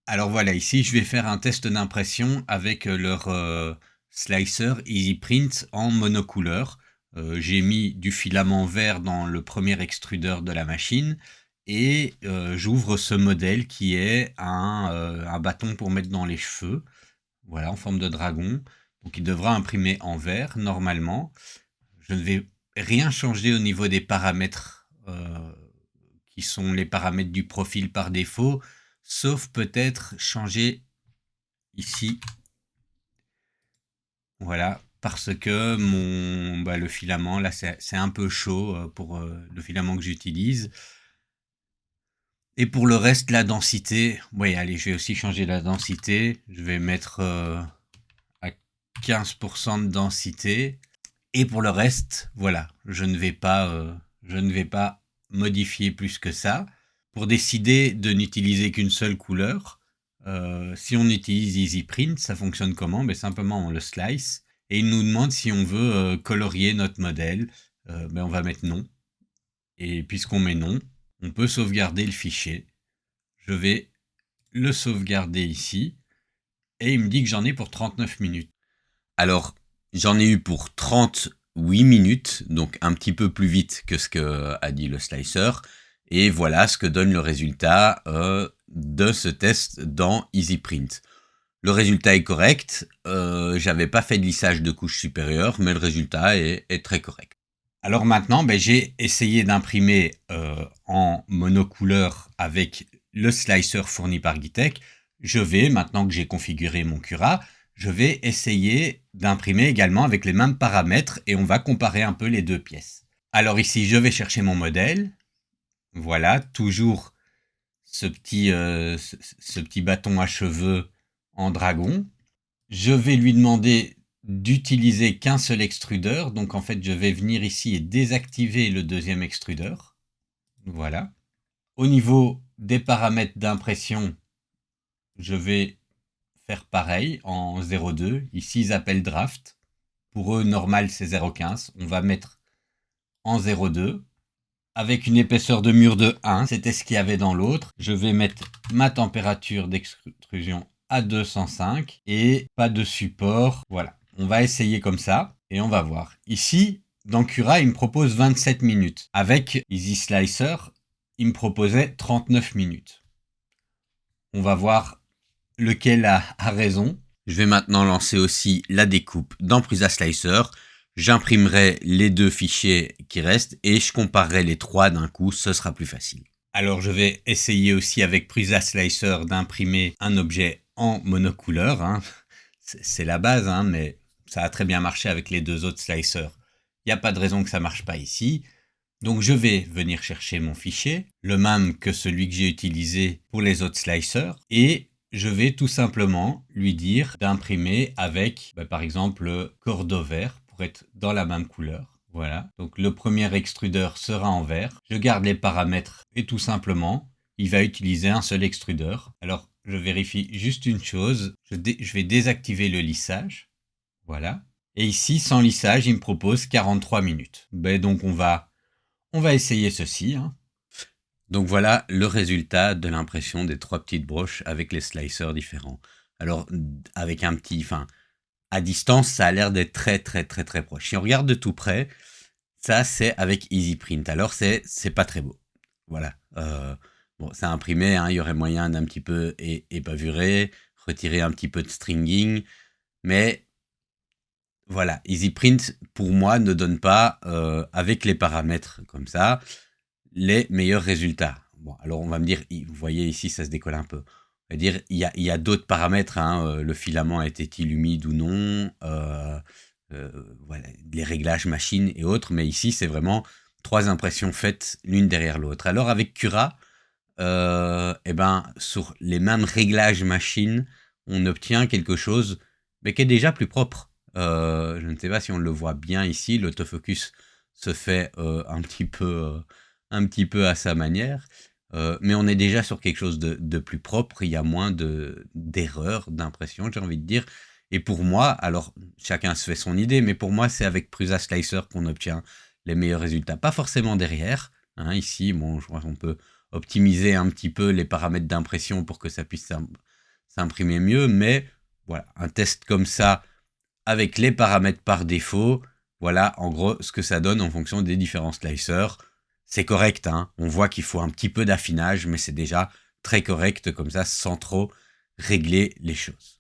Alors voilà, ici je vais faire un test d'impression avec leur slicer EasyPrint en monocouleur. J'ai mis du filament vert dans le premier extrudeur de la machine et j'ouvre ce modèle qui est un bâton pour mettre dans les cheveux, voilà, en forme de dragon. Donc il devra imprimer en vert normalement. Je ne vais rien changer au niveau des paramètres qui sont les paramètres du profil par défaut, sauf peut-être changer ici, voilà, parce que le filament, là, c'est un peu chaud pour le filament que j'utilise. Et pour le reste, la densité, oui, allez, je vais aussi changer la densité. Je vais mettre à 15% de densité. Et pour le reste, voilà, je ne vais pas modifier plus que ça. Pour décider de n'utiliser qu'une seule couleur, si on utilise EasyPrint, ça fonctionne comment? Simplement on le slice et il nous demande si on veut colorier notre modèle. On va mettre non. Et puisqu'on met non, on peut sauvegarder le fichier. Je vais le sauvegarder ici et il me dit que j'en ai pour 39 minutes. Alors, j'en ai eu pour 38 minutes, donc un petit peu plus vite que ce que a dit le slicer. Et voilà ce que donne le résultat de ce test dans EasyPrint. Le résultat est correct. J'avais pas fait de lissage de couche supérieure, mais le résultat est très correct. Alors maintenant, j'ai essayé d'imprimer en monocouleur avec le slicer fourni par Guitech. Je vais, maintenant que j'ai configuré mon Cura, je vais essayer d'imprimer également avec les mêmes paramètres et on va comparer un peu les deux pièces. Alors ici, je vais chercher mon modèle. Voilà, toujours ce petit bâton à cheveux en dragon. Je vais lui demander d'utiliser qu'un seul extrudeur. Donc en fait, je vais venir ici et désactiver le deuxième extrudeur. Voilà. Au niveau des paramètres d'impression, je vais faire pareil en 0,2. Ici, ils appellent draft. Pour eux, normal, c'est 0,15. On va mettre en 0,2. Avec une épaisseur de mur de 1, c'était ce qu'il y avait dans l'autre. Je vais mettre ma température d'extrusion à 205 et pas de support. Voilà, on va essayer comme ça et on va voir. Ici, dans Cura, il me propose 27 minutes. Avec Easy Slicer, il me proposait 39 minutes. On va voir lequel a raison. Je vais maintenant lancer aussi la découpe dans Prusa Slicer. J'imprimerai les deux fichiers qui restent et je comparerai les trois d'un coup, ce sera plus facile. Alors je vais essayer aussi avec Prusa Slicer d'imprimer un objet en monocouleur. Hein. C'est la base, hein, mais ça a très bien marché avec les deux autres slicers. Il n'y a pas de raison que ça ne marche pas ici. Donc je vais venir chercher mon fichier, le même que celui que j'ai utilisé pour les autres slicers, et je vais tout simplement lui dire d'imprimer avec, par exemple, le cordeau vert pour être dans la même couleur. Voilà, donc le premier extrudeur sera en vert. Je garde les paramètres et tout simplement, il va utiliser un seul extrudeur. Alors, je vérifie juste une chose. Je vais désactiver le lissage. Voilà. Et ici, sans lissage, il me propose 43 minutes. Donc, on va essayer ceci. Hein. Donc voilà le résultat de l'impression des trois petites broches avec les slicers différents. Alors, avec à distance, ça a l'air d'être très, très, très, très proche. Si on regarde de tout près, ça, c'est avec EasyPrint. Alors, c'est pas très beau. Voilà. C'est imprimé, hein, il y aurait moyen d'un petit peu épavurer, retirer un petit peu de stringing, mais voilà, EasyPrint, pour moi, ne donne pas, avec les paramètres comme ça, les meilleurs résultats. Bon, alors on va me dire, vous voyez ici, ça se décolle un peu. On va dire, il y a d'autres paramètres, hein, le filament était-il humide ou non, voilà, les réglages machine et autres, mais ici, c'est vraiment 3 impressions faites l'une derrière l'autre. Alors avec Cura, sur les mêmes réglages machine, on obtient quelque chose mais qui est déjà plus propre. Je ne sais pas si on le voit bien ici, l'autofocus se fait un petit peu à sa manière, mais on est déjà sur quelque chose de plus propre, il y a moins d'erreurs d'impression, j'ai envie de dire, Et pour moi, alors chacun se fait son idée, mais pour moi, c'est avec Prusa Slicer qu'on obtient les meilleurs résultats. Pas forcément derrière. Hein, ici, bon, je vois qu'on peut optimiser un petit peu les paramètres d'impression pour que ça puisse s'imprimer mieux, mais voilà, un test comme ça, avec les paramètres par défaut, voilà en gros ce que ça donne en fonction des différents slicers. C'est correct, hein, on voit qu'il faut un petit peu d'affinage, mais c'est déjà très correct comme ça, sans trop régler les choses.